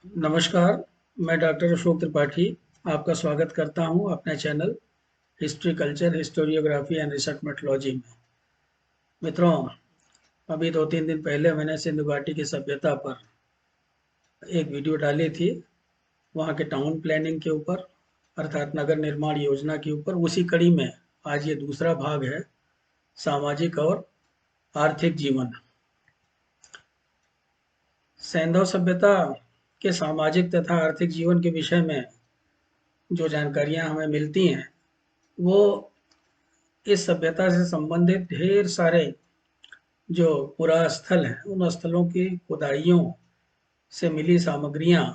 नमस्कार, मैं डॉक्टर अशोक त्रिपाठी आपका स्वागत करता हूं अपने channel history culture historiography and research methodology में। मित्रों, अभी 2-3 दिन पहले मैंने सिंधु घाटी की सभ्यता पर एक वीडियो डाली थी, वहां के टाउन प्लानिंग के ऊपर अर्थात नगर निर्माण योजना के ऊपर। उसी कड़ी में आज ये दूसरा भाग है, सामाजिक और आर्थिक जीवन। सैंधव सभ्यता के सामाजिक तथा आर्थिक जीवन के विषय में जो जानकारियां हमें मिलती हैं, वो इस सभ्यता से संबंधित ढेर सारे जो पुरास्थल हैं, उन स्थलों की खुदाइयों से मिली सामग्रियां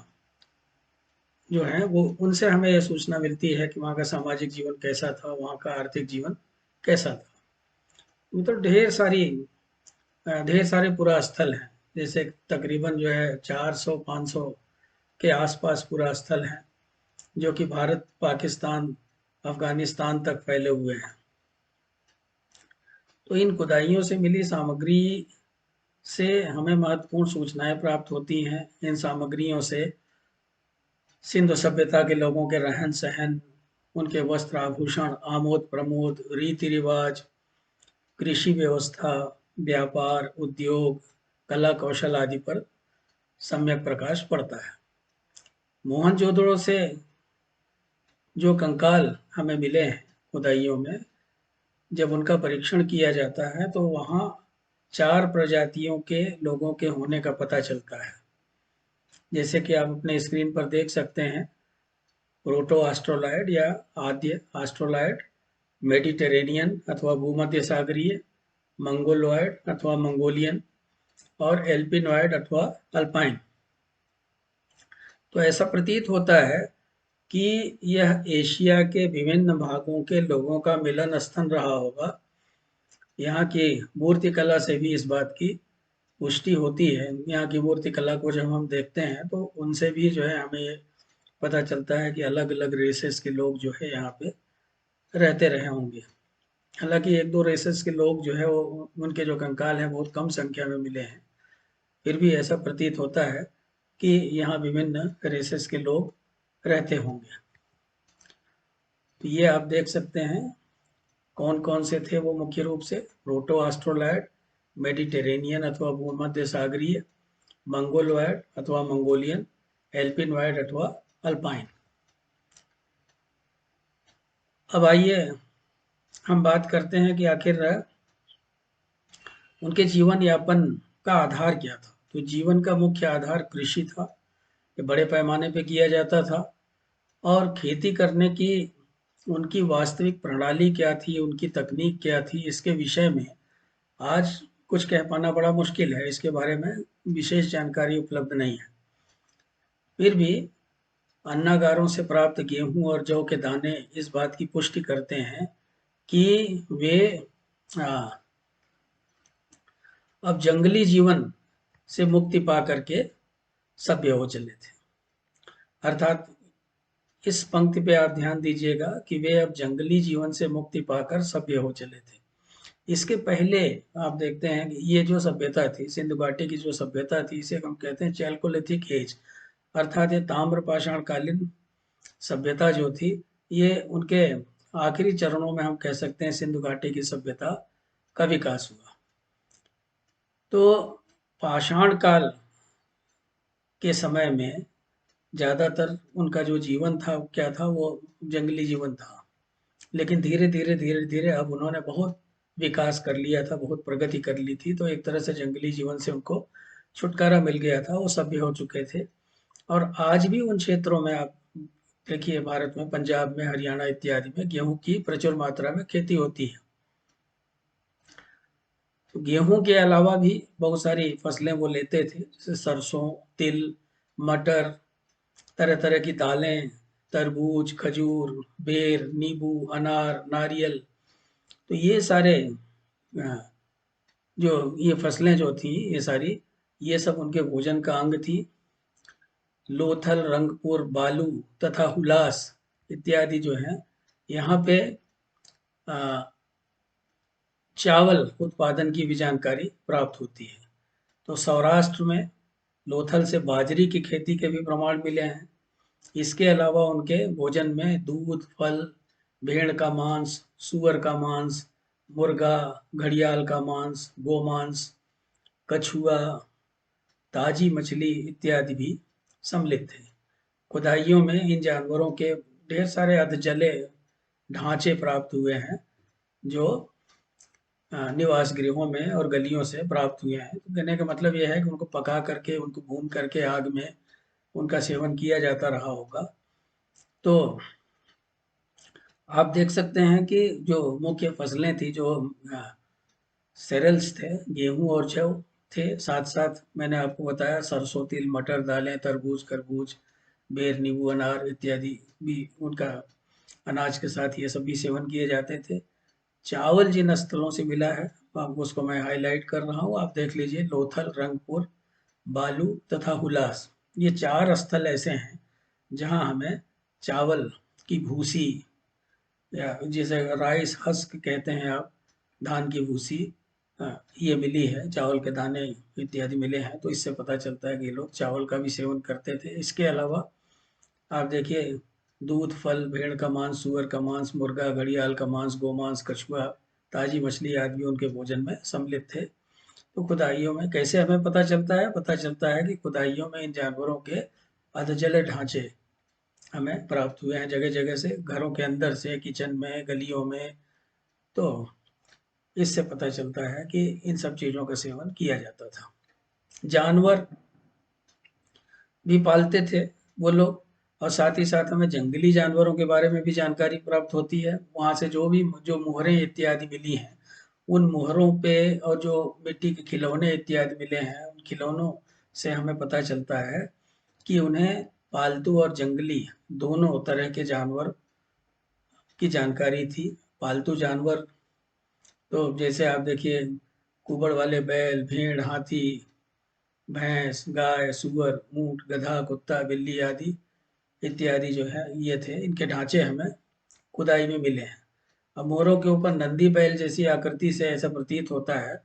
जो हैं, वो उनसे हमें यह सूचना मिलती है कि वहाँ का सामाजिक जीवन कैसा था, वहाँ का आर्थिक जीवन कैसा था। मतलब ढेर सारे पुरास्थल हैं, जैसे तकरीबन जो है 400-500 के आसपास पुरास्थल हैं, जो कि भारत, पाकिस्तान, अफगानिस्तान तक फैले हुए हैं। तो इन खुदाइयों से मिली सामग्री से हमें महत्वपूर्ण सूचनाएं प्राप्त होती हैं। इन सामग्रियों से सिंधु सभ्यता के लोगों के रहन सहन, उनके वस्त्र आभूषण, आमोद प्रमोद, रीति रिवाज, कृषि व्यवस्था, व्यापार, उद्योग, कला कौशल आदि पर सम्यक प्रकाश पड़ता है। मोहनजोदड़ो से जो कंकाल हमें मिले हैं खुदाइयों में, जब उनका परीक्षण किया जाता है तो वहाँ 4 प्रजातियों के लोगों के होने का पता चलता है। जैसे कि आप अपने स्क्रीन पर देख सकते हैं, प्रोटो ऑस्ट्रोलॉइड या आद्य ऑस्ट्रोलॉइड, मेडिटेरेनियन अथवा भूमध्य सागरीय, मंगोलॉइड अथवा मंगोलियन और एल्पिनॉइड अथवा अल्पाइन। तो ऐसा प्रतीत होता है कि यह एशिया के विभिन्न भागों के लोगों का मिलन स्थल रहा होगा। यहाँ की मूर्ति कला से भी इस बात की पुष्टि होती है। यहाँ की मूर्ति कला को जब हम देखते हैं तो उनसे भी जो है हमें पता चलता है कि अलग अलग रेसेस के लोग जो है यहाँ पे रहते रहे होंगे। हालांकि 1-2 रेसेस के लोग जो है वो, उनके जो कंकाल हैं बहुत कम संख्या में मिले हैं, फिर भी ऐसा प्रतीत होता है कि यहाँ विभिन्न रेसेस के लोग रहते होंगे। तो ये आप देख सकते हैं कौन कौन से थे वो। मुख्य रूप से प्रोटो ऑस्ट्रोलॉइड, मेडिटेरेनियन अथवा भूमध्य सागरीय, मंगोलॉइड अथवा मंगोलियन, एल्पिनॉइड अथवा अल्पाइन। अब आइए हम बात करते हैं कि आखिर उनके जीवन यापन का आधार क्या था। तो जीवन का मुख्य आधार कृषि था, ये बड़े पैमाने पे किया जाता था। और खेती करने की उनकी वास्तविक प्रणाली क्या थी, उनकी तकनीक क्या थी, इसके विषय में आज कुछ कह पाना बड़ा मुश्किल है। इसके बारे में विशेष जानकारी उपलब्ध नहीं है। फिर भी अन्नागारों से प्राप्त गेहूं और जौ के दाने इस बात की पुष्टि करते हैं कि वे आ, अब जंगली जीवन से मुक्ति पा करके सभ्य हो चले थे। अर्थात इस पंक्ति पे आप ध्यान दीजिएगा कि वे अब जंगली जीवन से मुक्ति पाकर सभ्य हो चले थे। इसके पहले आप देखते हैं कि ये जो सभ्यता थी, सिंधु घाटी की जो सभ्यता थी, इसे हम कहते हैं चैल्कोलिथिक एज, अर्थात ये ताम्र पाषाण कालीन सभ्यता जो थी, ये उनके आखिरी चरणों में हम कह सकते हैं सिंधु घाटी की सभ्यता का विकास हुआ। तो पाषाण काल के समय में ज़्यादातर उनका जो जीवन था क्या था, वो जंगली जीवन था। लेकिन धीरे धीरे अब उन्होंने बहुत विकास कर लिया था, बहुत प्रगति कर ली थी, तो एक तरह से जंगली जीवन से उनको छुटकारा मिल गया था, वो सभ्य हो चुके थे। और आज भी उन क्षेत्रों में आप देखिए, भारत में पंजाब में, हरियाणा इत्यादि में गेहूं की प्रचुर मात्रा में खेती होती है। तो गेहूं के अलावा भी बहुत सारी फसलें वो लेते थे, जैसे सरसों, तिल, मटर, तरह तरह की दालें, तरबूज, खजूर, बेर, नींबू, अनार, नारियल। तो ये सारे जो ये फसलें जो थी, ये सारी, ये सब उनके भोजन का अंग थी। लोथल, रंगपुर, बालू तथा हुलास इत्यादि जो हैं, यहाँ पे अ, चावल उत्पादन की भी जानकारी प्राप्त होती है। तो सौराष्ट्र में लोथल से बाजरी की खेती के भी प्रमाण मिले हैं। इसके अलावा उनके भोजन में दूध, फल, भेड़ का मांस, सूअर का मांस, मुर्गा, घड़ियाल का मांस, गोमांस, कछुआ, ताजी मछली इत्यादि भी सम्मिलित थे। खुदाइयों में इन जानवरों के ढेर सारे अधजले ढांचे प्राप्त हुए हैं, जो निवास गृहों में और गलियों से प्राप्त हुए हैं। तो कहने का मतलब यह है कि उनको पका करके, उनको भून करके आग में उनका सेवन किया जाता रहा होगा। तो आप देख सकते हैं कि जो मुख्य फसलें थी, जो सेरेल्स थे, गेहूं और जौ थे, साथ साथ मैंने आपको बताया सरसों, तिल, मटर, दालें, तरबूज, खरबूज, बेर, नींबू, अनार इत्यादि भी उनका अनाज के साथ ये सब भी सेवन किए जाते थे। चावल जिन स्थलों से मिला है, आपको उसको मैं हाईलाइट कर रहा हूँ, आप देख लीजिए। लोथल, रंगपुर, बालू तथा हुलास, ये 4 स्थल ऐसे हैं जहाँ हमें चावल की भूसी, या जिसे राइस हस्क कहते हैं आप, धान की भूसी, ये मिली है, चावल के दाने इत्यादि मिले हैं। तो इससे पता चलता है कि ये लोग चावल का भी सेवन करते थे। इसके अलावा आप देखिए, दूध, फल, भेड़ का मांस, सुअर का मांस, मुर्गा, घड़ियाल का मांस, गोमांस, कछुआ, ताजी मछली आदि भी उनके भोजन में सम्मिलित थे। तो खुदाइयों में कैसे हमें पता चलता है? पता चलता है कि खुदाइयों में इन जानवरों के अधजले ढांचे हमें प्राप्त हुए हैं, जगह जगह से, घरों के अंदर से, किचन में, गलियों में। तो इससे पता चलता है कि इन सब चीज़ों का सेवन किया जाता था। जानवर भी पालते थे वो लोग, और साथ ही साथ हमें जंगली जानवरों के बारे में भी जानकारी प्राप्त होती है। वहाँ से जो मुहरें इत्यादि मिली हैं, उन मुहरों पे, और जो मिट्टी के खिलौने इत्यादि मिले हैं, उन खिलौनों से हमें पता चलता है कि उन्हें पालतू और जंगली दोनों तरह के जानवर की जानकारी थी। पालतू जानवर तो जैसे आप देखिए, कुबड़ वाले बैल, भेड़, हाथी, भैंस, गाय, सुअर, ऊंट, गधा, कुत्ता, बिल्ली आदि इत्यादि जो है ये थे। इनके ढांचे हमें खुदाई में मिले हैं। अब मोरों के ऊपर नंदी बैल जैसी आकृति से ऐसा प्रतीत होता है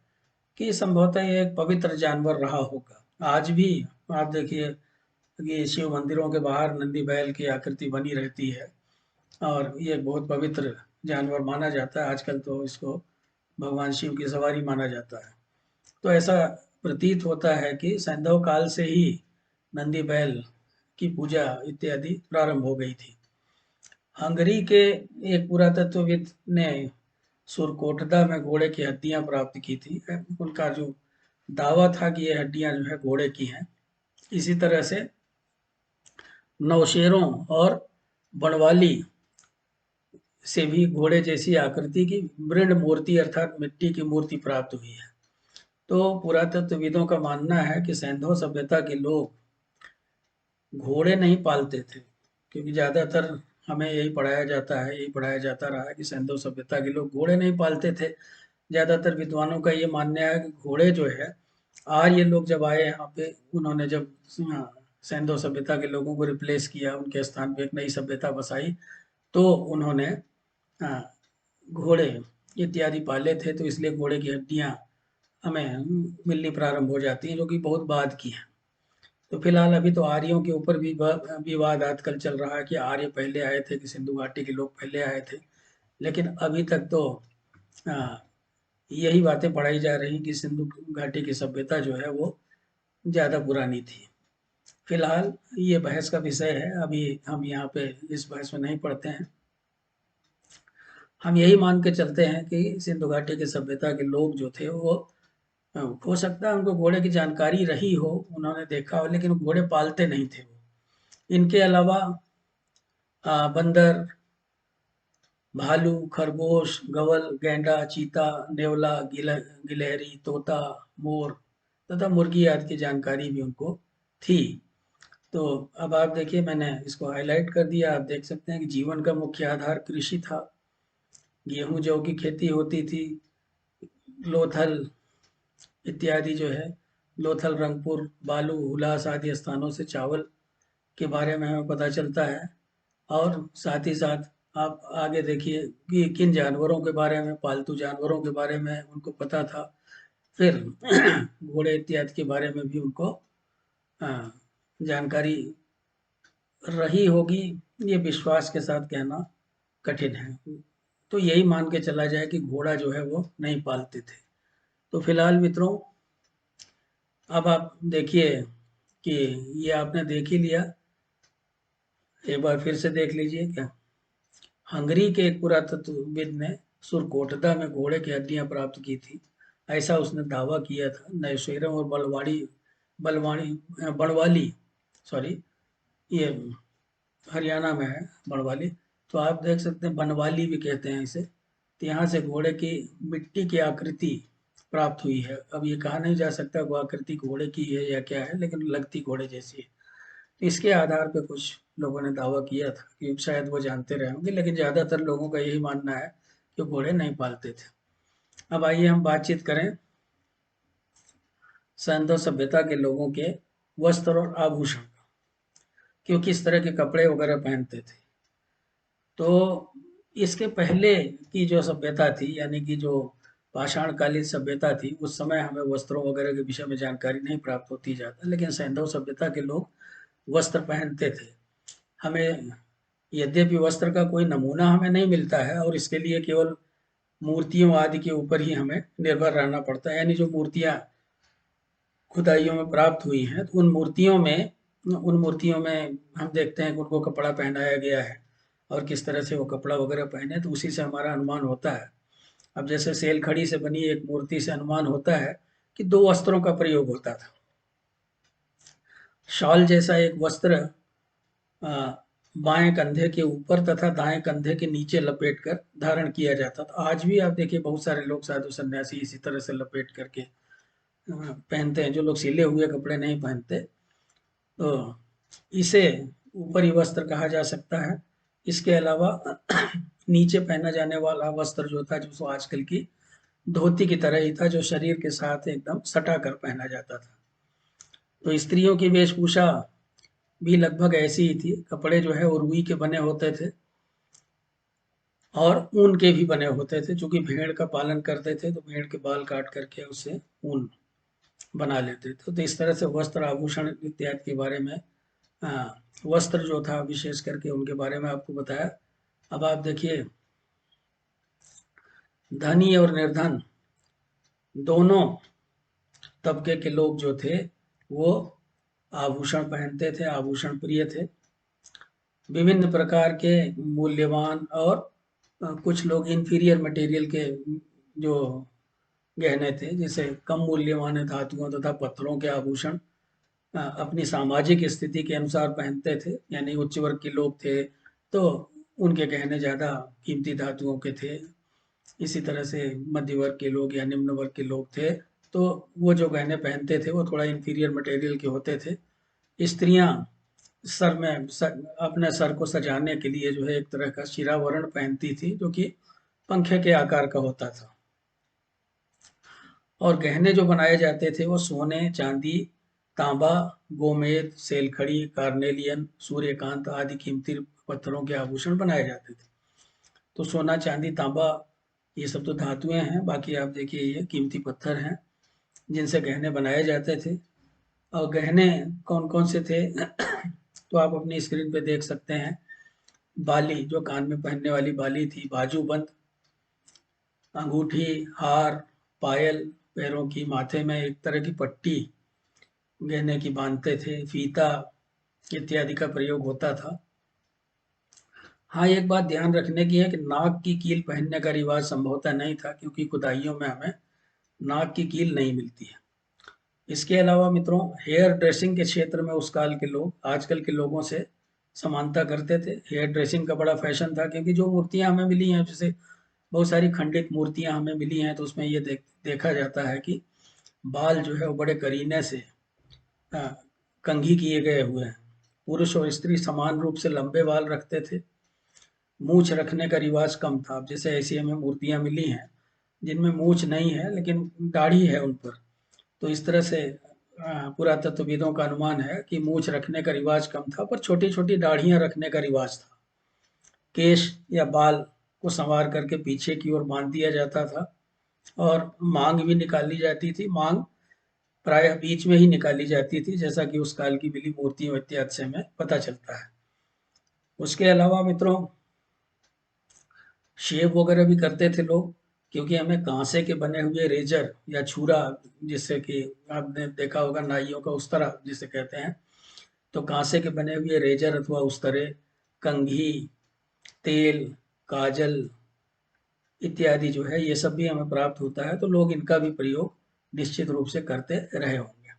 कि संभवतः ये एक पवित्र जानवर रहा होगा। आज भी आप देखिए कि शिव मंदिरों के बाहर नंदी बैल की आकृति बनी रहती है, और ये बहुत पवित्र जानवर माना जाता है। आजकल तो इसको भगवान शिव की सवारी माना जाता है। तो ऐसा प्रतीत होता है कि सैंधव काल से ही नंदी बैल की पूजा इत्यादि प्रारंभ हो गई थी। हंगरी के एक पुरातत्वविद ने सुरकोटदा में घोड़े की हड्डियां प्राप्त की थी। उनका जो दावा था कि ये हड्डियां जो है घोड़े की हैं। इसी तरह से नौशेरों और बनवाली से भी घोड़े जैसी आकृति की मृण मूर्ति अर्थात मिट्टी की मूर्ति प्राप्त हुई है। तो पुरातत्वविदों का मानना है कि सैंधव सभ्यता के लोग घोड़े नहीं पालते थे, क्योंकि ज़्यादातर हमें यही पढ़ाया जाता है, यही पढ़ाया जाता रहा है कि सैंधव सभ्यता के लोग घोड़े नहीं पालते थे। ज़्यादातर विद्वानों का ये मानना है कि घोड़े जो है, आर्य लोग जब आए यहाँ पे, उन्होंने जब सैंधव सभ्यता के लोगों को रिप्लेस किया, उनके स्थान पे एक नई सभ्यता बसाई, तो उन्होंने घोड़े इत्यादि पाले थे। तो इसलिए घोड़े की हड्डियाँ हमें मिलनी प्रारंभ हो जाती हैं, जो कि बहुत बाद की हैं। तो फिलहाल अभी तो आर्यों के ऊपर भी विवाद आजकल चल रहा है कि आर्य पहले आए थे कि सिंधु घाटी के लोग पहले आए थे। लेकिन अभी तक तो आ, यही बातें पढ़ाई जा रही कि सिंधु घाटी की सभ्यता जो है वो ज़्यादा पुरानी थी। फिलहाल ये बहस का विषय है, अभी हम यहाँ पे इस बहस में नहीं पढ़ते हैं। हम यही मान के चलते हैं कि सिंधु घाटी की सभ्यता के लोग जो थे वो, हो सकता है उनको घोड़े की जानकारी रही हो, उन्होंने देखा हो, लेकिन घोड़े पालते नहीं थे वो। इनके अलावा बंदर, भालू, खरगोश, गवल, गैंडा, चीता, नेवला, गिलहरी, तोता, मोर तथा मुर्गी आदि की जानकारी भी उनको थी। तो अब आप देखिए, मैंने इसको हाईलाइट कर दिया। आप देख सकते हैं कि जीवन का मुख्य आधार कृषि था। गेहूं, जौ की खेती होती थी। लोथल इत्यादि जो है, लोथल, रंगपुर, बालू, हुलास आदि स्थानों से चावल के बारे में हमें पता चलता है। और साथ ही साथ आप आगे देखिए कि किन जानवरों के बारे में, पालतू जानवरों के बारे में उनको पता था। फिर घोड़े इत्यादि के बारे में भी उनको जानकारी रही होगी, ये विश्वास के साथ कहना कठिन है। तो यही मान के चला जाए कि घोड़ा जो है वो नहीं पालते थे। तो फिलहाल मित्रों, अब आप देखिए कि ये आपने देख ही लिया, एक बार फिर से देख लीजिए क्या। हंगरी के एक पुरातत्वविद ने सुरकोटदा में घोड़े की हड्डियां प्राप्त की थी, ऐसा उसने दावा किया था। नैशेरम और बलवाड़ी बड़वाली, सॉरी, ये हरियाणा में है बड़वाली, तो आप देख सकते हैं बनवाली भी कहते हैं इसे। तो यहाँ से घोड़े की मिट्टी की आकृति प्राप्त हुई है। अब ये कहा नहीं जा सकता वो आकृति घोड़े की है या क्या है, लेकिन लगती घोड़े जैसी है। तो इसके आधार पे कुछ लोगों ने दावा किया था कि शायद वो जानते रहे होंगे, लेकिन ज़्यादातर लोगों का यही मानना है कि घोड़े नहीं पालते थे। अब आइए हम बातचीत करें सैंधव सभ्यता के लोगों के वस्त्र और आभूषण, कि वो किस तरह के कपड़े वगैरह पहनते थे। तो इसके पहले की जो सभ्यता थी, यानी कि जो पाषाण कालीन सभ्यता थी, उस समय हमें वस्त्रों वगैरह के विषय में जानकारी नहीं प्राप्त होती ज़्यादा, लेकिन सैंधव सभ्यता के लोग वस्त्र पहनते थे। हमें यद्यपि वस्त्र का कोई नमूना हमें नहीं मिलता है, और इसके लिए केवल मूर्तियों आदि के ऊपर ही हमें निर्भर रहना पड़ता है। यानी जो मूर्तियाँ खुदाइयों में प्राप्त हुई हैं, तो उन मूर्तियों में हम देखते हैं कि उनको कपड़ा पहनाया गया है, और किस तरह से वो कपड़ा वगैरह पहने, तो उसी से हमारा अनुमान होता है। अब जैसे सेलखड़ी से बनी एक मूर्ति से अनुमान होता है कि 2 वस्त्रों का प्रयोग होता था। शॉल जैसा एक वस्त्र अ, बाएं कंधे के ऊपर तथा दाएं कंधे के नीचे लपेटकर धारण किया जाता था। आज भी आप देखिए बहुत सारे लोग साधु सन्यासी इसी तरह से लपेट करके पहनते हैं, जो लोग सिले हुए कपड़े नहीं पहनते। तो इसे ऊपरी वस्त्र कहा जा सकता है। इसके अलावा नीचे पहना जाने वाला वस्त्र जो था, जो आजकल की धोती की तरह ही था, जो शरीर के साथ एकदम सटा कर पहना जाता था। तो स्त्रियों की वेशभूषा भी लगभग ऐसी ही थी। कपड़े जो है वो रुई के बने होते थे और ऊन के भी बने होते थे। चूंकि भेड़ का पालन करते थे, तो भेड़ के बाल काट करके उससे ऊन बना लेते थे। तो इस तरह से वस्त्र आभूषण इत्यादि के बारे में, वस्त्र जो था विशेष करके उनके बारे में आपको बताया। अब आप देखिए, धनी और निर्धन दोनों तबके के लोग जो थे वो आभूषण पहनते थे, आभूषण प्रिय थे। विभिन्न प्रकार के मूल्यवान और कुछ लोग इंफीरियर मटेरियल के जो गहने थे, जैसे कम मूल्यवान धातुओं तथा पत्थरों के आभूषण अपनी सामाजिक स्थिति के अनुसार पहनते थे। यानी उच्च वर्ग के लोग थे तो उनके गहने ज़्यादा कीमती धातुओं के थे। इसी तरह से मध्य वर्ग के लोग या निम्न वर्ग के लोग थे, तो वो जो गहने पहनते थे वो थोड़ा इंफीरियर मटेरियल के होते थे। स्त्रियां अपने सर को सजाने के लिए जो है एक तरह का शिरावरण पहनती थी, जो कि पंखे के आकार का होता था। और गहने जो बनाए जाते थे वो सोने, चांदी, तांबा, गोमेद, सेलखड़ी, कार्नेलियन, सूर्यकांत आदि कीमती पत्थरों के आभूषण बनाए जाते थे। तो सोना, चांदी, तांबा ये सब तो धातुएं हैं। बाकी आप देखिए ये कीमती पत्थर हैं जिनसे गहने बनाए जाते थे। और गहने कौन कौन से थे तो आप अपनी स्क्रीन पे देख सकते हैं। बाली, जो कान में पहनने वाली बाली थी, बाजूबंद, अंगूठी, हार, पायल, पैरों की, माथे में एक तरह की पट्टी गहने की बांधते थे, फीता इत्यादि का प्रयोग होता था। हाँ, एक बात ध्यान रखने की है कि नाक की कील पहनने का रिवाज संभवतः नहीं था, क्योंकि खुदाइयों में हमें नाक की कील नहीं मिलती है। इसके अलावा मित्रों, हेयर ड्रेसिंग के क्षेत्र में उस काल के लोग आजकल के लोगों से समानता करते थे। हेयर ड्रेसिंग का बड़ा फैशन था, क्योंकि जो मूर्तियां हमें मिली हैं, जैसे बहुत सारी खंडित मूर्तियां हमें मिली हैं, तो उसमें ये देखा जाता है कि बाल जो है वो बड़े करीने से अ, कंघी किए गए हुए हैं। पुरुष और स्त्री समान रूप से लंबे बाल रखते थे। मूछ रखने का रिवाज कम था। अब जैसे ऐसी हमें मूर्तियां मिली हैं जिनमें मूछ नहीं है लेकिन दाढ़ी है उन पर, तो इस तरह से पुरातत्वविदों का अनुमान है कि मूछ रखने का रिवाज कम था, पर छोटी छोटी दाढ़ियां रखने का रिवाज था। केश या बाल को संवार करके पीछे की ओर बांध दिया जाता था, और मांग भी निकाली जाती थी। मांग प्रायः बीच में ही निकाली जाती थी, जैसा कि उस काल की मिली मूर्तियों इत्यादि से हमें पता चलता है। उसके अलावा मित्रों, शेव वगैरह भी करते थे लोग, क्योंकि हमें कांसे के बने हुए रेजर या छुरा, जिससे कि आपने देखा होगा नाइयों का उस्तरा जिसे कहते हैं, तो कांसे के बने हुए रेजर अथवा उस्तरे, कंघी, तेल, काजल इत्यादि जो है, ये सब भी हमें प्राप्त होता है, तो लोग इनका भी प्रयोग निश्चित रूप से करते रहे होंगे।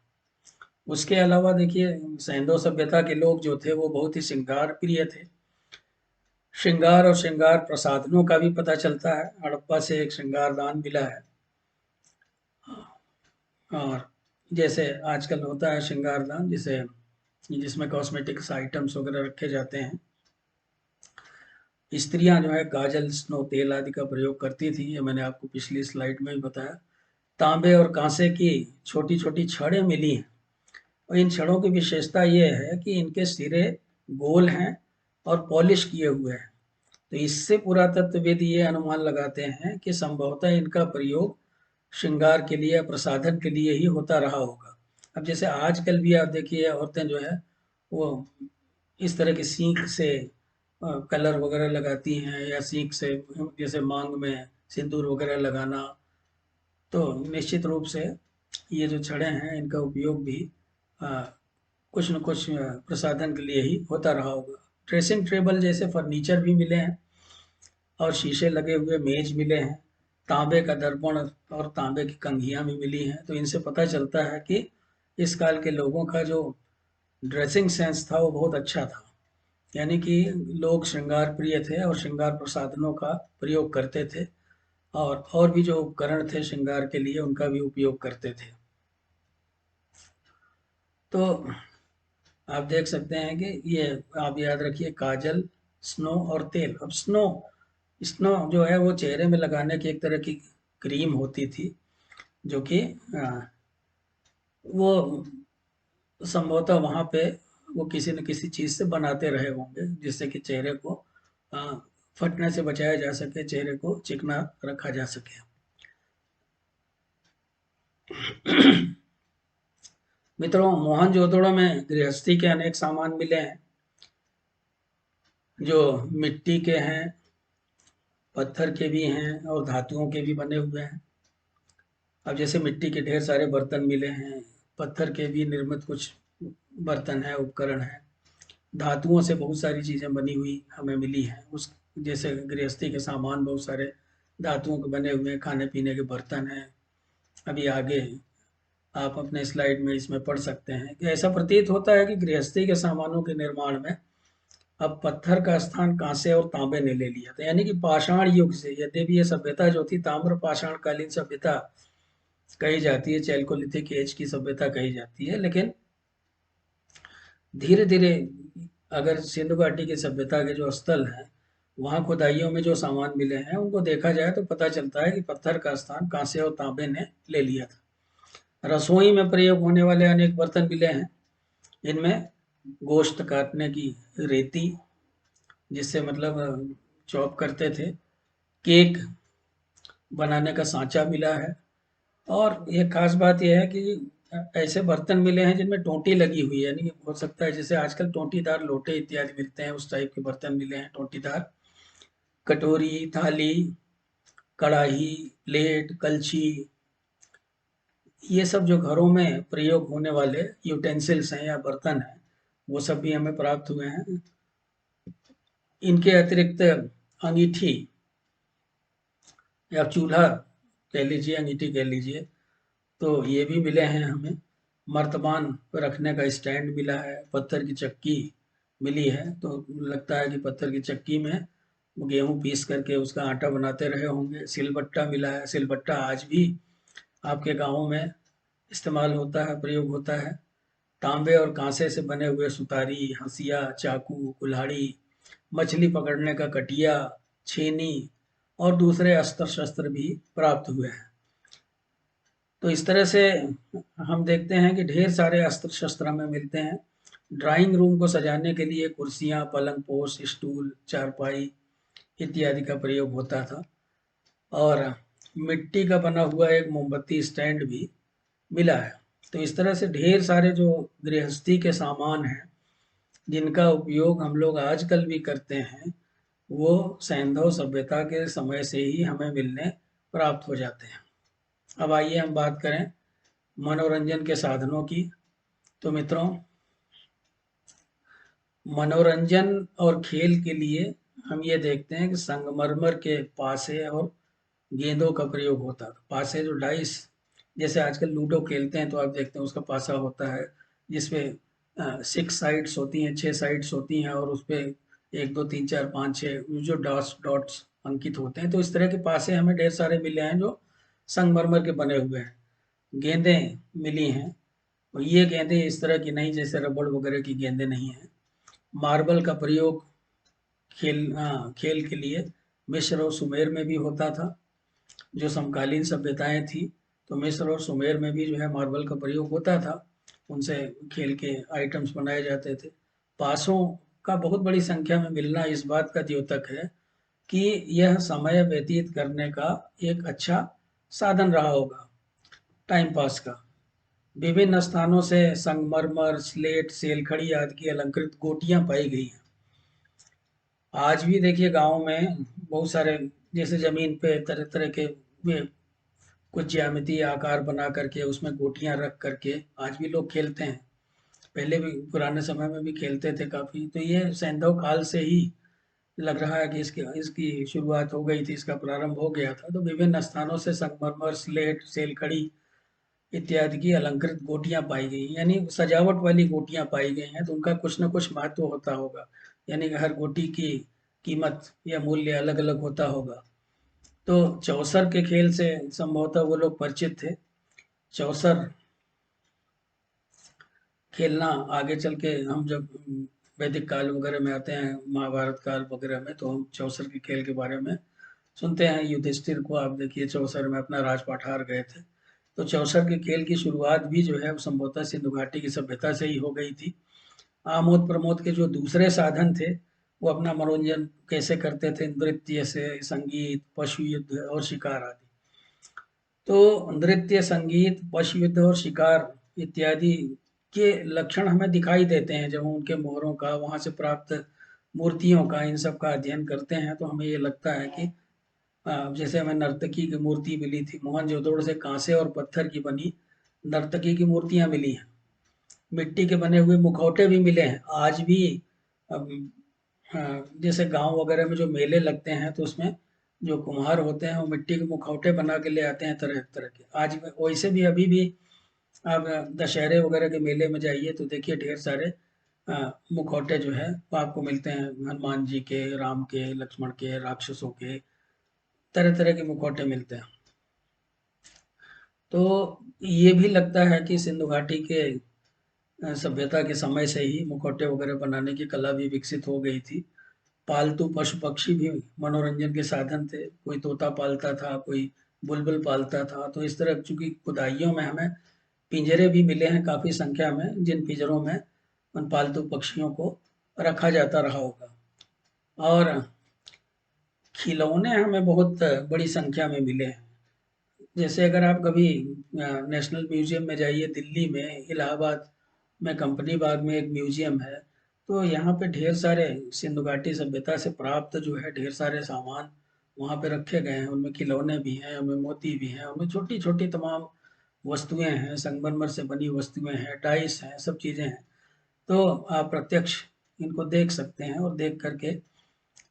उसके अलावा देखिए, सैंधव सभ्यता के लोग जो थे वो बहुत ही श्रृंगार प्रिय थे। श्रृंगार और श्रृंगार प्रसाधनों का भी पता चलता है। हड़प्पा से एक श्रृंगार दान मिला है, और जैसे आजकल होता है श्रृंगार दान, जिसमें कॉस्मेटिक्स आइटम्स वगैरह रखे जाते हैं। स्त्रियां जो है काजल, स्नो, तेल आदि का प्रयोग करती थी, ये मैंने आपको पिछली स्लाइड में भी बताया। तांबे और कांसे की छोटी छोटी छड़ें मिली हैं, और इन छड़ों की विशेषता ये है कि इनके सिरे गोल हैं और पॉलिश किए हुए हैं। तो इससे पुरातत्वविद ये अनुमान लगाते हैं कि संभवतः इनका प्रयोग श्रृंगार के लिए, प्रसाधन के लिए ही होता रहा होगा। अब जैसे आजकल भी आप देखिए, औरतें जो है वो इस तरह की सीख से कलर वगैरह लगाती हैं, या सीख से जैसे मांग में सिंदूर वगैरह लगाना, तो निश्चित रूप से ये जो छड़ें हैं इनका उपयोग भी आ, कुछ न कुछ प्रसाधन के लिए ही होता रहा होगा। ड्रेसिंग टेबल जैसे फर्नीचर भी मिले हैं, और शीशे लगे हुए मेज मिले हैं। तांबे का दर्पण और तांबे की कंघियां भी मिली हैं। तो इनसे पता चलता है कि इस काल के लोगों का जो ड्रेसिंग सेंस था वो बहुत अच्छा था, यानी कि लोग श्रृंगार प्रिय थे और श्रृंगार प्रसाधनों का प्रयोग करते थे, और भी जो उपकरण थे श्रृंगार के लिए उनका भी उपयोग करते थे। तो आप देख सकते हैं कि ये आप याद रखिए, काजल, स्नो और तेल। अब स्नो स्नो जो है वो चेहरे में लगाने की एक तरह की क्रीम होती थी, जो कि वो संभवतः वहां पे वो किसी न किसी चीज से बनाते रहे होंगे, जिससे कि चेहरे को अ, फटने से बचाया जा सके, चेहरे को चिकना रखा जा सके। मित्रों, मोहनजोदड़ो में गृहस्थी के अनेक सामान मिले हैं, जो मिट्टी के हैं, पत्थर के भी हैं और धातुओं के भी बने हुए हैं। अब जैसे मिट्टी के ढेर सारे बर्तन मिले हैं, पत्थर के भी निर्मित कुछ बर्तन हैं, उपकरण हैं, धातुओं से बहुत सारी चीज़ें बनी हुई हमें मिली हैं। उस जैसे गृहस्थी के सामान बहुत सारे धातुओं के बने हुए हैं, खाने पीने के बर्तन हैं। अभी आगे आप अपने स्लाइड में इसमें पढ़ सकते हैं कि ऐसा प्रतीत होता है कि गृहस्थी के सामानों के निर्माण में अब पत्थर का स्थान कांसे और तांबे ने ले लिया था, यानी कि पाषाण युग से, यद्यपि ये सभ्यता जो थी ताम्र पाषाण कालीन सभ्यता कही जाती है, चैल्कोलिथिक एज की सभ्यता कही जाती है, लेकिन धीरे धीरे अगर सिंधु घाटी की सभ्यता के जो स्थल हैं वहाँ खुदाइयों में जो सामान मिले हैं उनको देखा जाए तो पता चलता है कि पत्थर का स्थान कांसे और तांबे ने ले लिया था। रसोई में प्रयोग होने वाले अनेक बर्तन मिले हैं। इनमें गोश्त काटने की रेती, जिससे मतलब चॉप करते थे, केक बनाने का सांचा मिला है, और एक खास बात यह है कि ऐसे बर्तन मिले हैं जिनमें टोंटी लगी हुई है, यानी कि हो सकता है जैसे आजकल टोंटीदार लोटे इत्यादि मिलते हैं, उस टाइप के बर्तन मिले हैं टोंटीदार। कटोरी, थाली, कढ़ाई, प्लेट, कलछी, ये सब जो घरों में प्रयोग होने वाले यूटेंसिल्स हैं या बर्तन हैं, वो सब भी हमें प्राप्त हुए हैं। इनके अतिरिक्त अंगीठी या चूल्हा कह लीजिए, अंगीठी कह लीजिए, तो ये भी मिले हैं हमें। मर्तबान पर रखने का स्टैंड मिला है, पत्थर की चक्की मिली है, तो लगता है कि पत्थर की चक्की में गेहूं पीस करके उसका आटा बनाते रहे होंगे। सिलबट्टा मिला है, सिलबट्टा आज भी आपके गाँवों में इस्तेमाल होता है, प्रयोग होता है। तांबे और कांसे से बने हुए सुतारी, हंसिया, चाकू, कुल्हाड़ी, मछली पकड़ने का कटिया, छेनी और दूसरे अस्त्र शस्त्र भी प्राप्त हुए हैं। तो इस तरह से हम देखते हैं कि ढेर सारे अस्त्र शस्त्र हमें मिलते हैं। ड्राइंग रूम को सजाने के लिए कुर्सियां, पलंग पोश, स्टूल, चारपाई इत्यादि का प्रयोग होता था, और मिट्टी का बना हुआ एक मोमबत्ती स्टैंड भी मिला है। तो इस तरह से ढेर सारे जो गृहस्थी के सामान हैं जिनका उपयोग हम लोग आजकल भी करते हैं, वो सैंधव सभ्यता के समय से ही हमें मिलने प्राप्त हो जाते हैं। अब आइए हम बात करें मनोरंजन के साधनों की। तो मित्रों, मनोरंजन और खेल के लिए हम ये देखते हैं कि संगमरमर के पासे और गेंदों का प्रयोग होता था। पासे जो डाइस, जैसे आजकल लूडो खेलते हैं तो आप देखते हैं उसका पासा होता है जिसपे 6 साइड्स होती हैं, 6 साइड्स होती हैं, और उस पे 1 2 3 4 5 6 जो डॉट्स डॉट्स अंकित होते हैं। तो इस तरह के पासे हमें ढेर सारे मिले हैं जो संगमरमर के बने हुए हैं। गेंदें मिली हैं, और ये गेंदें इस तरह की नहीं जैसे रबड़ वगैरह की गेंदें नहीं हैं। मार्बल का प्रयोग खेल के लिए मिस्र और सुमेर में भी होता था। जो समकालीन सभ्यताएं थी, तो मिस्र और सुमेर में भी जो है मार्बल का प्रयोग होता था, उनसे खेल के आइटम्स बनाए जाते थे। पासों का बहुत बड़ी संख्या में मिलना इस बात का द्योतक है कि यह समय व्यतीत करने का एक अच्छा साधन रहा होगा, टाइम पास का। विभिन्न स्थानों से संगमरमर, स्लेट, सेलखड़ी आदि की अलंकृत गोटियां पाई गई हैं। आज भी देखिए गांव में बहुत सारे, जैसे जमीन पे तरह तरह के वे कुछ ज्यामितीय आकार बना करके उसमें गोटियां रख करके आज भी लोग खेलते हैं। पहले भी पुराने समय में भी खेलते थे काफी। तो ये सैंधव काल से ही लग रहा है कि इसकी इसकी शुरुआत हो गई थी, इसका प्रारंभ हो गया था। तो विभिन्न स्थानों से संगमरमर, स्लेट, सेलखड़ी इत्यादि की अलंकृत गोटियां पाई गई, यानी सजावट वाली गोटियां पाई गई हैं। तो उनका कुछ न कुछ महत्व होता होगा, यानी कि हर गोटी की कीमत या मूल्य अलग अलग होता होगा। तो चौसर के खेल से संभवतः वो लोग परिचित थे। चौसर खेलना आगे चल के, हम जब वैदिक काल वगैरह में आते हैं, महाभारत काल वगैरह में, तो हम चौसर के खेल के बारे में सुनते हैं। युधिष्ठिर को आप देखिए चौसर में अपना राजपाठार गए थे। तो चौसर के खेल की शुरुआत भी जो है संभवतः सिंधु घाटी की सभ्यता से ही हो गई थी। आमोद प्रमोद के जो दूसरे साधन थे, वो अपना मनोरंजन कैसे करते थे? नृत्य से, संगीत, पशु युद्ध और शिकार आदि। तो नृत्य, संगीत, पशु युद्ध और शिकार इत्यादि के लक्षण हमें दिखाई देते हैं जब हम उनके मोहरों का, वहां से प्राप्त मूर्तियों का, इन सब का अध्ययन करते हैं। तो हमें ये लगता है कि जैसे हमें नर्तकी की मूर्ति मिली थी, मोहनजोदड़ो से कांसे और पत्थर की बनी नर्तकी की मूर्तियां मिली हैं। मिट्टी के बने हुए मुखौटे भी मिले हैं आज भी। जैसे गांव वगैरह में जो मेले लगते हैं, तो उसमें जो कुम्हार होते हैं वो मिट्टी के मुखौटे बना के ले आते हैं तरह तरह के। आज वैसे भी अभी भी आप दशहरे वगैरह के मेले में जाइए तो देखिए ढेर सारे मुखौटे जो है वो आपको मिलते हैं, हनुमान जी के, राम के, लक्ष्मण के, राक्षसों के, तरह तरह के मुखौटे मिलते हैं। तो ये भी लगता है कि सिंधु घाटी के सभ्यता के समय से ही मुखौटे वगैरह बनाने की कला भी विकसित हो गई थी। पालतू पशु पक्षी भी मनोरंजन के साधन थे। कोई तोता पालता था, कोई बुलबुल पालता था। तो इस तरह चूंकि खुदाइयों में हमें पिंजरे भी मिले हैं काफी संख्या में, जिन पिंजरों में उन पालतू पक्षियों को रखा जाता रहा होगा। और खिलौने हमें बहुत बड़ी संख्या में मिले हैं। जैसे अगर आप कभी नेशनल म्यूजियम में जाइए दिल्ली में, इलाहाबाद में कंपनी बाग में एक म्यूजियम है, तो यहाँ पे ढेर सारे सिंधु घाटी सभ्यता से प्राप्त जो है ढेर सारे सामान वहाँ पे रखे गए हैं। उनमें खिलौने भी हैं, उनमें मोती भी हैं, उनमें छोटी छोटी तमाम वस्तुएं हैं, संगमरमर से बनी वस्तुएं हैं, डाइस हैं, सब चीज़ें हैं। तो आप प्रत्यक्ष इनको देख सकते हैं, और देख करके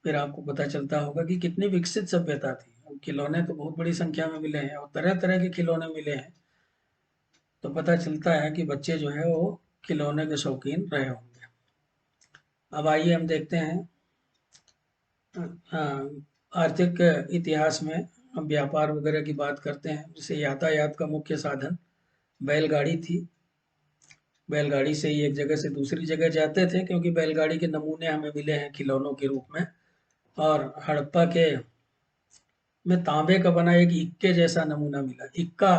फिर आपको पता चलता होगा कि कितनी विकसित सभ्यता थी। और खिलौने तो बहुत बड़ी संख्या में मिले हैं, और तरह तरह के खिलौने मिले हैं। तो पता चलता है कि बच्चे जो है वो खिलौने के शौकीन रहे होंगे। अब आइए हम देखते हैं आर्थिक इतिहास में, हम व्यापार वगैरह की बात करते हैं। जैसे यातायात का मुख्य साधन बैलगाड़ी थी। बैलगाड़ी से ही एक जगह से दूसरी जगह जाते थे, क्योंकि बैलगाड़ी के नमूने हमें मिले हैं खिलौनों के रूप में। और हड़प्पा के में तांबे का बना एक इक्के जैसा नमूना मिला। इक्का,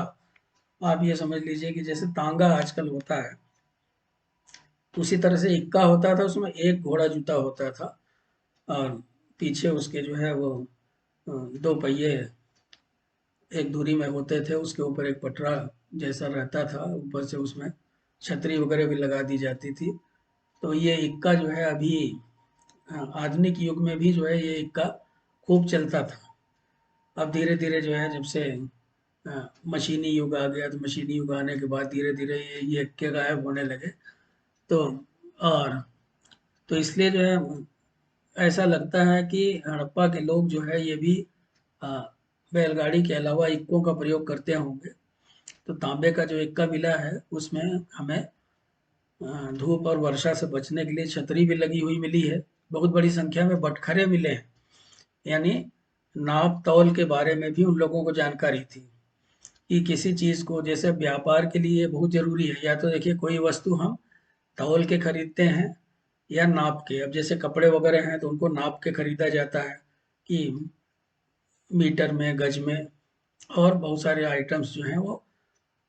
आप ये समझ लीजिए कि जैसे तांगा आजकल होता है, उसी तरह से इक्का होता था। उसमें एक घोड़ा जूता होता था, और पीछे उसके जो है वो 2 पहिए एक दूरी में होते थे, उसके ऊपर एक पटरा जैसा रहता था, ऊपर से उसमें छतरी वगैरह भी लगा दी जाती थी। तो ये इक्का जो है अभी आधुनिक युग में भी जो है ये इक्का खूब चलता था। अब धीरे-धीरे जो है जब से मशीनी युग आ गया, तो मशीनी युग आने के बाद धीरे-धीरे ये इक्के गायब होने लगे। तो और तो इसलिए जो है ऐसा लगता है कि हड़प्पा के लोग जो है ये भी अ, बैलगाड़ी के अलावा इक्कों का प्रयोग करते होंगे। तो तांबे का जो इक्का मिला है उसमें हमें धूप और वर्षा से बचने के लिए छतरी भी लगी हुई मिली है। बहुत बड़ी संख्या में बटखरे मिले हैं, यानी नाप तौल के बारे में भी उन लोगों को जानकारी थी कि किसी चीज़ को जैसे व्यापार के लिए बहुत ज़रूरी है। या तो देखिए कोई वस्तु हम तौल के खरीदते हैं या नाप के। अब जैसे कपड़े वगैरह हैं तो उनको नाप के खरीदा जाता है कि मीटर में, गज में, और बहुत सारे आइटम्स जो हैं वो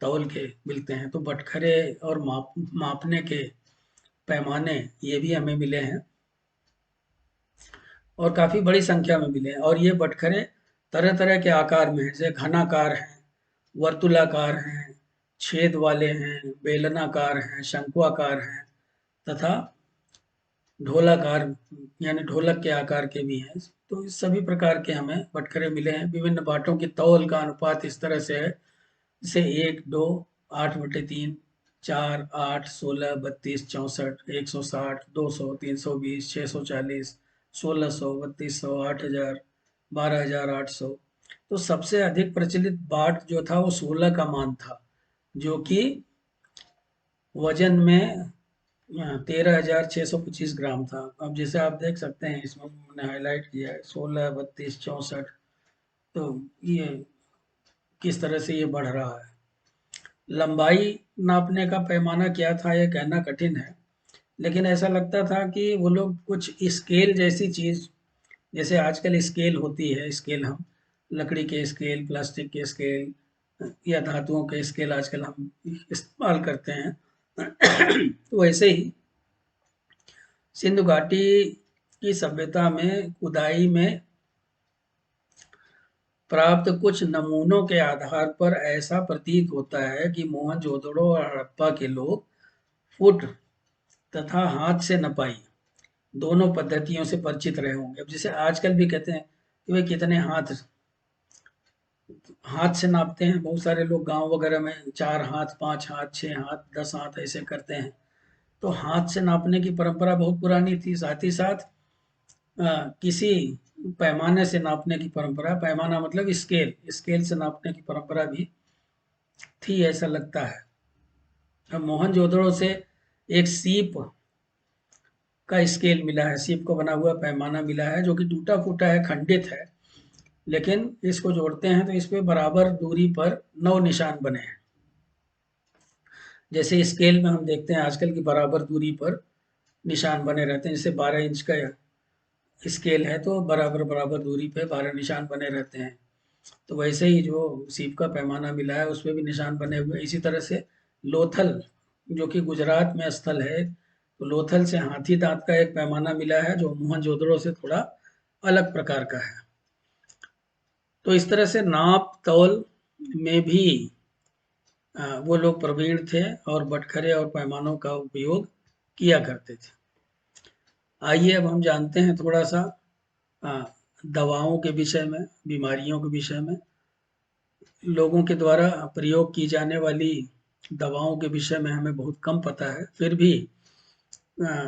तौल के मिलते हैं। तो बटखरे और मापने के पैमाने ये भी हमें मिले हैं और काफ़ी बड़ी संख्या में मिले हैं। और ये बटखरे तरह-तरह के आकार में हैं, जैसे घनाकार हैं, वर्तुलाकार हैं, छेद वाले हैं, बेलनाकार हैं, शंक्वाकार हैं तथा ढोलाकार, यानी ढोलक के आकार के भी हैं। तो इस सभी प्रकार के हमें बटखरे मिले हैं। विभिन्न बाटों की तौल का अनुपात इस तरह से है, जैसे 1, 2, 8/3, 4, 8, 16, 32, 64, 160, 200, 320, 640, 1600, 3200, 8000, 12800। तो सबसे अधिक प्रचलित बाट जो था वो 16 का मान था, जो कि वजन में 13,625 ग्राम था। अब जैसे आप देख सकते हैं इसमें मैंने हाईलाइट किया है 16, 32, 64। तो ये किस तरह से ये बढ़ रहा है। लंबाई नापने का पैमाना क्या था ये कहना कठिन है, लेकिन ऐसा लगता था कि वो लोग कुछ स्केल जैसी चीज़, जैसे आजकल स्केल होती है, स्केल हम लकड़ी के स्केल, प्लास्टिक के स्केल या धातुओं के स्केल आजकल हम इस्तेमाल करते हैं। तो वैसे ही सिंधु घाटी की सभ्यता में खुदाई में प्राप्त कुछ नमूनों के आधार पर ऐसा प्रतीत होता है कि मोहनजोदड़ो और हड़प्पा के लोग फुट तथा हाथ से नपाई दोनों पद्धतियों से परिचित रहे होंगे। अब जैसे आजकल भी कहते हैं कि वे कितने हाथ हाथ से नापते हैं। बहुत सारे लोग गांव वगैरह में 4 हाथ, 5 हाथ, 6 हाथ, 10 हाथ ऐसे करते हैं। तो हाथ से नापने की परंपरा बहुत पुरानी थी। साथ ही साथ किसी पैमाने से नापने की परंपरा, पैमाना मतलब स्केल, स्केल से नापने की परंपरा भी थी ऐसा लगता है। अब मोहनजोदड़ो से एक सीप का स्केल मिला है, सीप को बना हुआ पैमाना मिला है जो कि टूटा फूटा है, खंडित है, लेकिन इसको जोड़ते हैं तो इस पे बराबर दूरी पर 9 निशान बने हैं। जैसे स्केल में हम देखते हैं आजकल की बराबर दूरी पर निशान बने रहते हैं। जैसे 12 इंच का स्केल है तो बराबर बराबर दूरी पे 12 निशान बने रहते हैं। तो वैसे ही जो सीप का पैमाना मिला है उस पे भी निशान बने हुए हैं। इसी तरह से लोथल, जो कि गुजरात में स्थल है, तो लोथल से हाथी दांत का एक पैमाना मिला है जो मोहनजोदड़ो से थोड़ा अलग प्रकार का है। तो इस तरह से नाप तौल में भी वो लोग प्रवीण थे और बटखरे और पैमानों का उपयोग किया करते थे। आइए अब हम जानते हैं थोड़ा सा अ, दवाओं के विषय में, बीमारियों के विषय में। लोगों के द्वारा प्रयोग की जाने वाली दवाओं के विषय में हमें बहुत कम पता है। फिर भी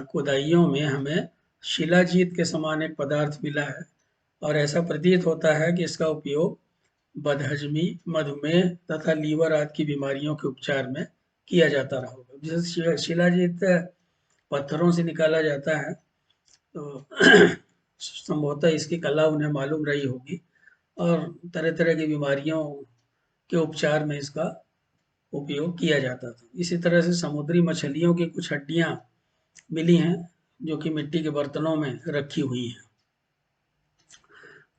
खुदाइयों में हमें शिलाजीत के समान एक पदार्थ मिला है और ऐसा प्रतीत होता है कि इसका उपयोग बदहजमी, मधुमेह तथा लीवर आदि की बीमारियों के उपचार में किया जाता रहा होगा। जैसे शिलाजीत पत्थरों से निकाला जाता है, तो संभवतः इसकी कला उन्हें मालूम रही होगी और तरह-तरह की बीमारियों के उपचार में इसका उपयोग किया जाता था। इसी तरह से समुद्री मछलियों की कुछ हड्डियाँ मिली हैं, जो कि मिट्टी के बर्तनों में रखी हुई हैं।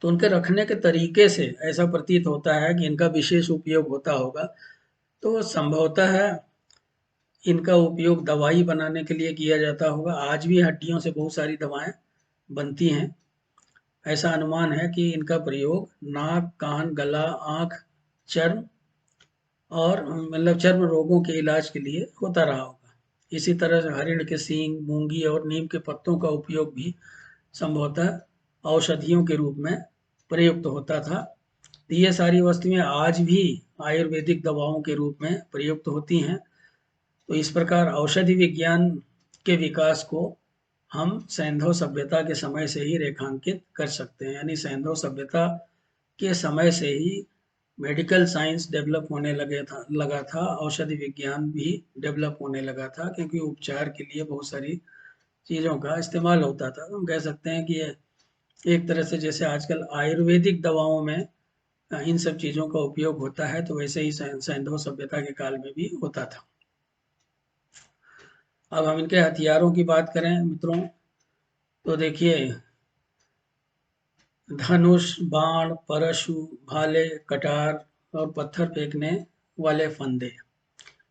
तो उनके रखने के तरीके से ऐसा प्रतीत होता है कि इनका विशेष उपयोग होता होगा। तो संभवतः इनका उपयोग दवाई बनाने के लिए किया जाता होगा। आज भी हड्डियों से बहुत सारी दवाएँ बनती हैं। ऐसा अनुमान है कि इनका प्रयोग नाक, कान, गला, आँख, चर्म और मतलब चर्म रोगों के इलाज के लिए होता रहा होगा। इसी तरह से हरिण के सींग, मूंगी और नीम के पत्तों का उपयोग भी संभवतः औषधियों के रूप में प्रयुक्त होता था। तो ये सारी वस्तुएं आज भी आयुर्वेदिक दवाओं के रूप में प्रयुक्त होती हैं। तो इस प्रकार औषधि विज्ञान के विकास को हम सैंधव सभ्यता के समय से ही रेखांकित कर सकते हैं। यानी सैंधव सभ्यता के समय से ही मेडिकल साइंस डेवलप होने लगा था, औषधि विज्ञान भी डेवलप होने लगा था, क्योंकि उपचार के लिए बहुत सारी चीज़ों का इस्तेमाल होता था। तो हम कह सकते हैं कि ये एक तरह से जैसे आजकल आयुर्वेदिक दवाओं में इन सब चीज़ों का उपयोग होता है, तो वैसे ही सैंधव सभ्यता के काल में भी होता था। अब हम इनके हथियारों की बात करें मित्रों, तो देखिए धनुष, बाण, परशु, भाले, कटार और पत्थर फेंकने वाले फंदे।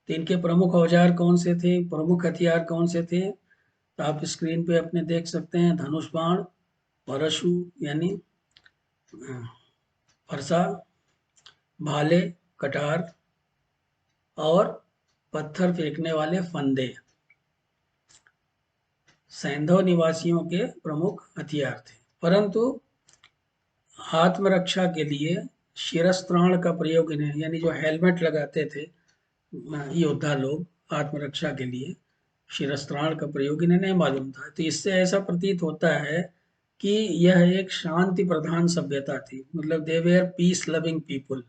तो इनके प्रमुख औजार कौन से थे, प्रमुख हथियार कौन से थे? तो आप स्क्रीन पे अपने देख सकते हैं। धनुष बाण, परशु यानी फरसा, भाले, कटार और पत्थर फेंकने वाले फंदे सैंधव निवासियों के प्रमुख हथियार थे। परंतु आत्मरक्षा के लिए शिरस्त्राण का प्रयोग इन्हें, यानी जो हेलमेट लगाते थे योद्धा लोग आत्मरक्षा के लिए, शिरस्त्राण का प्रयोग इन्हें नहीं मालूम था। तो इससे ऐसा प्रतीत होता है कि यह एक शांति प्रधान सभ्यता थी। मतलब they were peace loving people.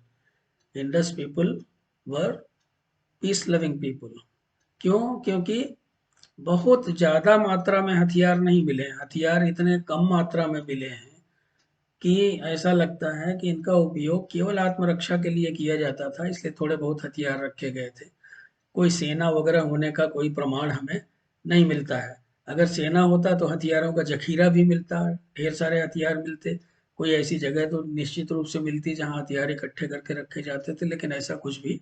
Indus people were peace loving people. क्यों? क्योंकि बहुत ज्यादा मात्रा में हथियार नहीं मिले हैं, हथियार इतने कम मात्रा में मिले हैं कि ऐसा लगता है कि इनका उपयोग केवल आत्मरक्षा के लिए किया जाता था, इसलिए थोड़े बहुत हथियार रखे गए थे। कोई सेना वगैरह होने का कोई प्रमाण हमें नहीं मिलता है। अगर सेना होता तो हथियारों का जखीरा भी मिलता, ढेर सारे हथियार मिलते। कोई ऐसी जगह तो निश्चित रूप से मिलती जहां हथियार इकट्ठे करके रखे जाते थे, लेकिन ऐसा कुछ भी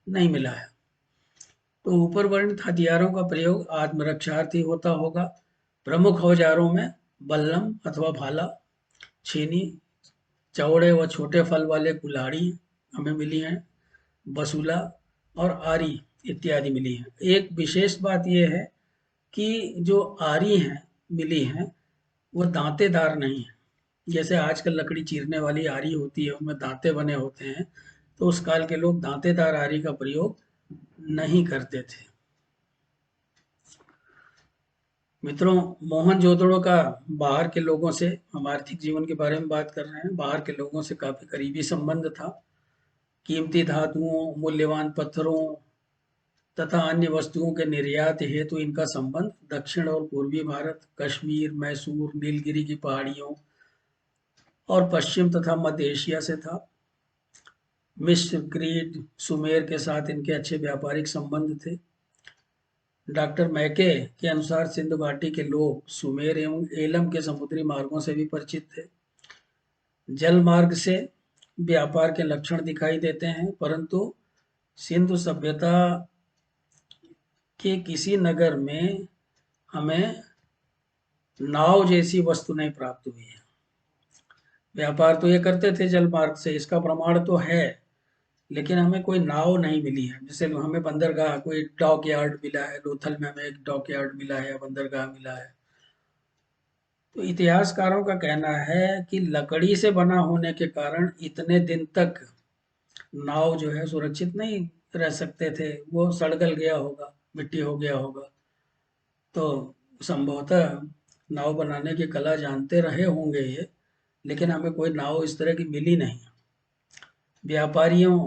नहीं मिला है। तो ऊपर वर्णित हथियारों का प्रयोग आत्मरक्षार्थ ही होता होगा। प्रमुख औजारों में बल्लम अथवा भाला, छीनी, चौड़े व छोटे फल वाले कुल्हाड़ी हमें मिली हैं, बसूला और आरी इत्यादि मिली हैं। एक विशेष बात यह है कि जो आरी हैं मिली हैं वो दांतेदार नहीं है। जैसे आजकल लकड़ी चीरने वाली आरी होती है उनमें दांते बने होते हैं, तो उस काल के लोग दांतेदार आरी का प्रयोग नहीं करते थे। मित्रों, मोहनजोदड़ो का बाहर के लोगों से, हम आर्थिक जीवन के बारे में बात कर रहे हैं, बाहर के लोगों से काफी करीबी संबंध था। कीमती धातुओं, मूल्यवान पत्थरों तथा अन्य वस्तुओं के निर्यात हेतु इनका संबंध दक्षिण और पूर्वी भारत, कश्मीर, मैसूर, नीलगिरी की पहाड़ियों और पश्चिम तथा मध्य एशिया से था। मिस्र, क्रीट, सुमेर के साथ इनके अच्छे व्यापारिक संबंध थे। डॉक्टर मैके के अनुसार सिंधु घाटी के लोग सुमेर एवं एलम के समुद्री मार्गों से भी परिचित थे। जल मार्ग से व्यापार के लक्षण दिखाई देते हैं, परंतु सिंधु सभ्यता के किसी नगर में हमें नाव जैसी वस्तु नहीं प्राप्त हुई है। व्यापार तो ये करते थे जल मार्ग से, इसका प्रमाण तो है, लेकिन हमें कोई नाव नहीं मिली है। जैसे हमें बंदरगाह, कोई डॉक यार्ड मिला है, लोथल में हमें एक डॉक यार्ड मिला है, बंदरगाह मिला है। तो इतिहासकारों का कहना है कि लकड़ी से बना होने के कारण इतने दिन तक नाव जो है सुरक्षित नहीं रह सकते थे, वो सड़गल गया होगा, मिट्टी हो गया होगा। तो संभवतः नाव बनाने की कला जानते रहे होंगे ये, लेकिन हमें कोई नाव इस तरह की मिली नहीं। व्यापारियों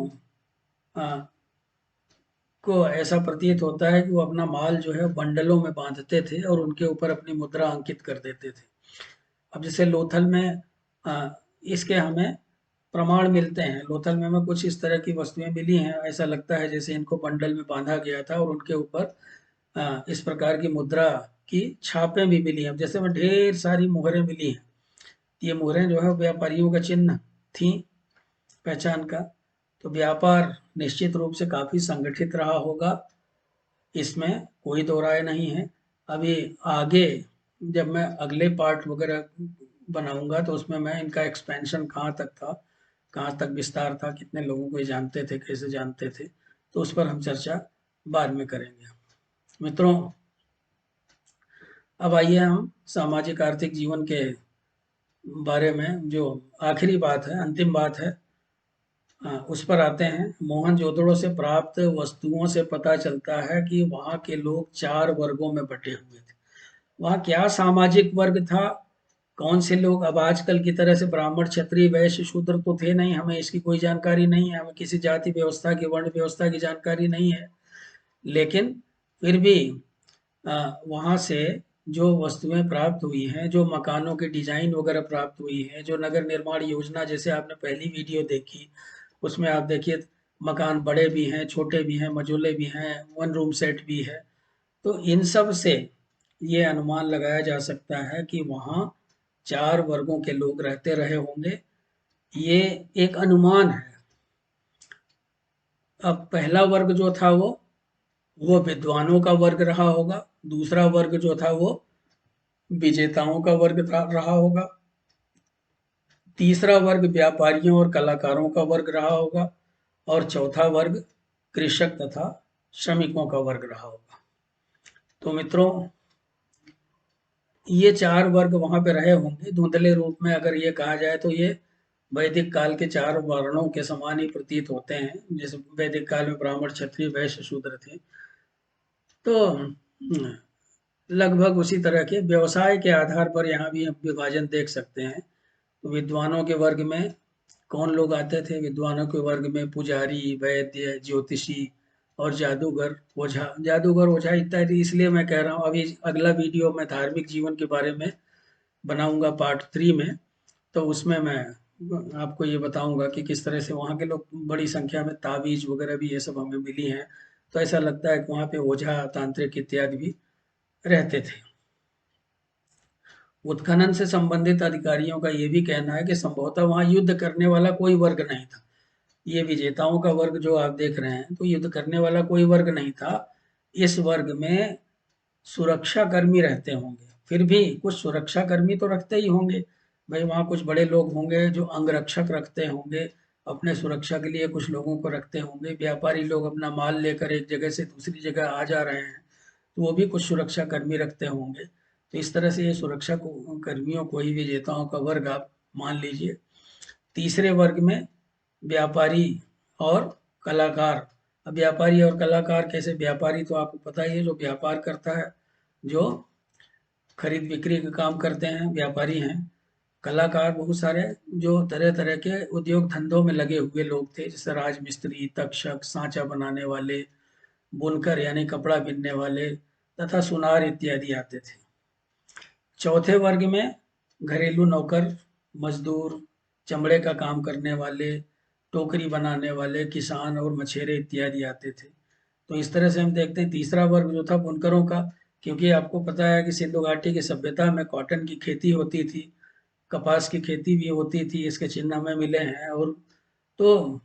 को ऐसा प्रतीत होता है कि वो अपना माल जो है बंडलों में बांधते थे और उनके ऊपर अपनी मुद्रा अंकित कर देते थे। अब जैसे लोथल में इसके हमें प्रमाण मिलते हैं। लोथल में हमें कुछ इस तरह की वस्तुएं मिली हैं, ऐसा लगता है जैसे इनको बंडल में बांधा गया था और उनके ऊपर इस प्रकार की मुद्रा की छापें भी मिली हैं। जैसे में ढेर सारी मोहरें मिली हैं, ये मोहरें जो है व्यापारियों का चिन्ह थी, पहचान का। तो व्यापार निश्चित रूप से काफी संगठित रहा होगा, इसमें कोई दो राय नहीं है। अभी आगे जब मैं अगले पार्ट वगैरह बनाऊंगा तो उसमें मैं इनका एक्सपेंशन कहाँ तक था, कहाँ तक विस्तार था, कितने लोगों को ये जानते थे, कैसे जानते थे, तो उस पर हम चर्चा बाद में करेंगे। मित्रों, अब आइए हम सामाजिक आर्थिक जीवन के बारे में जो आखिरी बात है, अंतिम बात है, उस पर आते हैं। मोहनजोदड़ो से प्राप्त वस्तुओं से पता चलता है कि वहाँ के लोग 4 वर्गों में बटे हुए थे। वहाँ क्या सामाजिक वर्ग था, कौन से लोग, अब आजकल की तरह से ब्राह्मण, क्षत्रिय, वैश्य, शूद्र तो थे नहीं, हमें इसकी कोई जानकारी नहीं है, हमें किसी जाति व्यवस्था की, वर्ण व्यवस्था की जानकारी नहीं है। लेकिन फिर भी वहाँ से जो वस्तुएं प्राप्त हुई हैं, जो मकानों की डिजाइन वगैरह प्राप्त हुई है, जो नगर निर्माण योजना, जैसे आपने पहली वीडियो देखी, उसमें आप देखिए मकान बड़े भी हैं, छोटे भी हैं, मझोले भी हैं, 1 रूम सेट भी है। तो इन सब से ये अनुमान लगाया जा सकता है कि वहाँ 4 वर्गों के लोग रहते रहे होंगे। ये एक अनुमान है। अब पहला वर्ग जो था वो विद्वानों का वर्ग रहा होगा। दूसरा वर्ग जो था वो विजेताओं का वर्ग रहा होगा। तीसरा वर्ग व्यापारियों और कलाकारों का वर्ग रहा होगा। और चौथा वर्ग कृषक तथा श्रमिकों का वर्ग रहा होगा। तो मित्रों, ये 4 वर्ग वहां पे रहे होंगे। धुंधले रूप में अगर ये कहा जाए तो ये वैदिक काल के 4 वर्णों के समान ही प्रतीत होते हैं। जैसे वैदिक काल में ब्राह्मण, क्षत्रिय, वैश्य, शूद्र थे, तो लगभग उसी तरह के व्यवसाय के आधार पर यहाँ भी हम विभाजन देख सकते हैं। तो विद्वानों के वर्ग में कौन लोग आते थे? विद्वानों के वर्ग में पुजारी, वैद्य, ज्योतिषी और जादूगर, ओझा। जादूगर, ओझा इत्यादि इसलिए मैं कह रहा हूँ, अभी अगला वीडियो मैं धार्मिक जीवन के बारे में बनाऊंगा पार्ट 3 में, तो उसमें मैं आपको ये बताऊंगा कि किस तरह से वहाँ के लोग, बड़ी संख्या में ताबीज वगैरह भी ये सब हमें मिली हैं। तो ऐसा लगता है कि वहाँ पे ओझा, तांत्रिक इत्यादि भी रहते थे। उत्खनन से संबंधित अधिकारियों का ये भी कहना है कि संभवतः वहाँ युद्ध करने वाला कोई वर्ग नहीं था। ये विजेताओं का वर्ग जो आप देख रहे हैं, तो युद्ध करने वाला कोई वर्ग नहीं था। इस वर्ग में सुरक्षा कर्मी रहते होंगे। फिर भी कुछ सुरक्षा कर्मी तो रखते ही होंगे भाई। वहाँ कुछ बड़े लोग होंगे जो अंगरक्षक रखते होंगे, अपने सुरक्षा के लिए कुछ लोगों को रखते होंगे। व्यापारी लोग अपना माल लेकर एक जगह से दूसरी जगह आ जा रहे हैं, तो वो भी कुछ सुरक्षा कर्मी रखते होंगे। तो इस तरह से ये सुरक्षा कर्मियों को ही विजेताओं का वर्ग आप मान लीजिए। तीसरे वर्ग में व्यापारी और कलाकार। अब व्यापारी और कलाकार कैसे? व्यापारी तो आपको पता ही है, जो व्यापार करता है, जो खरीद बिक्री का काम करते हैं, व्यापारी हैं। कलाकार बहुत सारे जो तरह तरह के उद्योग धंधों में लगे हुए लोग थे, जैसे राजमिस्त्री, तक्षक, सांचा बनाने वाले, बुनकर यानी कपड़ा बिनने वाले तथा सुनार इत्यादि आते थे। चौथे वर्ग में घरेलू नौकर, मजदूर, चमड़े का काम करने वाले, टोकरी बनाने वाले, किसान और मछेरे इत्यादि आते थे। तो इस तरह से हम देखते हैं तीसरा वर्ग जो था बुनकरों का, क्योंकि आपको पता है कि सिंधु घाटी की सभ्यता में कॉटन की खेती होती थी, कपास की खेती भी होती थी, इसके चिन्ह हमें मिले हैं। और तो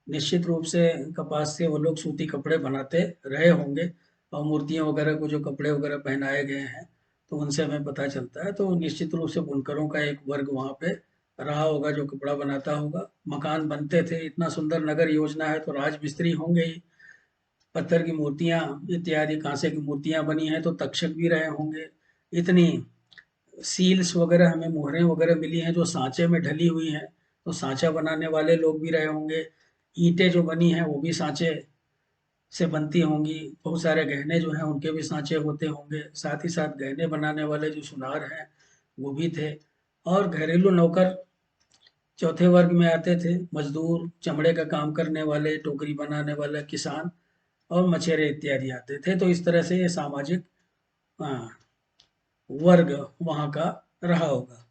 निश्चित रूप से कपास से वो लोग सूती कपड़े बनाते रहे होंगे, और मूर्तियां वगैरह को जो कपड़े वगैरह पहनाए गए हैं, तो उनसे हमें पता चलता है। तो निश्चित रूप से बुनकरों का एक वर्ग वहाँ पे रहा होगा जो कपड़ा बनाता होगा। मकान बनते थे, इतना सुंदर नगर योजना है तो राजमिस्त्री होंगे ही। पत्थर की मूर्तियां इत्यादि, कांसे की मूर्तियां बनी हैं तो तक्षक भी रहे होंगे। इतनी सील्स वगैरह, हमें मोहरें वगैरह मिली हैं जो सांचे में ढली हुई हैं, तो सांचा बनाने वाले लोग भी रहे होंगे। ईंटें जो बनी हैं वो भी सांचे से बनती होंगी। बहुत सारे गहने जो हैं उनके भी सांचे होते होंगे। साथ ही साथ गहने बनाने वाले जो सुनार हैं वो भी थे। और घरेलू नौकर चौथे वर्ग में आते थे। मजदूर, चमड़े का काम करने वाले, टोकरी बनाने वाले, किसान और मछेरे इत्यादि आते थे। तो इस तरह से ये सामाजिक हाँ, वर्ग वहाँ का रहा होगा।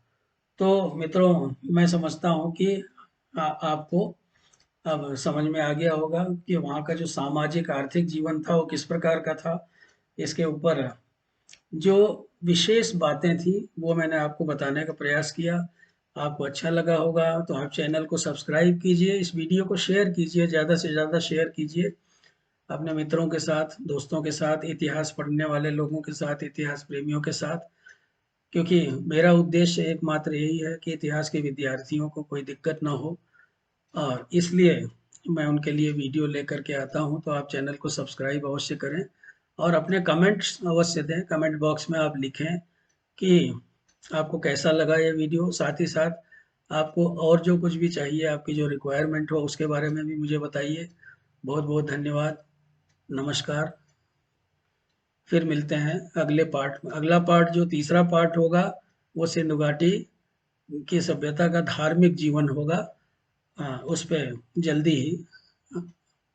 तो मित्रों, मैं समझता हूँ कि आपको अब समझ में आ गया होगा कि वहाँ का जो सामाजिक आर्थिक जीवन था वो किस प्रकार का था। इसके ऊपर जो विशेष बातें थी वो मैंने आपको बताने का प्रयास किया। आपको अच्छा लगा होगा तो आप चैनल को सब्सक्राइब कीजिए, इस वीडियो को शेयर कीजिए, ज़्यादा से ज़्यादा शेयर कीजिए अपने मित्रों के साथ, दोस्तों के साथ, इतिहास पढ़ने वाले लोगों के साथ, इतिहास प्रेमियों के साथ। क्योंकि मेरा उद्देश्य एकमात्र यही है कि इतिहास के विद्यार्थियों को कोई दिक्कत ना हो, और इसलिए मैं उनके लिए वीडियो लेकर के आता हूं, तो आप चैनल को सब्सक्राइब अवश्य करें और अपने कमेंट्स अवश्य दें। कमेंट बॉक्स में आप लिखें कि आपको कैसा लगा ये वीडियो। साथ ही साथ आपको और जो कुछ भी चाहिए, आपकी जो रिक्वायरमेंट हो, उसके बारे में भी मुझे बताइए। बहुत बहुत धन्यवाद। नमस्कार। फिर मिलते हैं अगले पार्ट में। अगला पार्ट, जो तीसरा पार्ट होगा, वो सिंधु घाटी की सभ्यता का धार्मिक जीवन होगा। उस पे जल्दी ही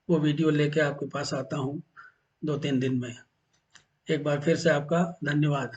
वो वीडियो लेके आपके पास आता हूँ 2-3 दिन में। एक बार फिर से आपका धन्यवाद।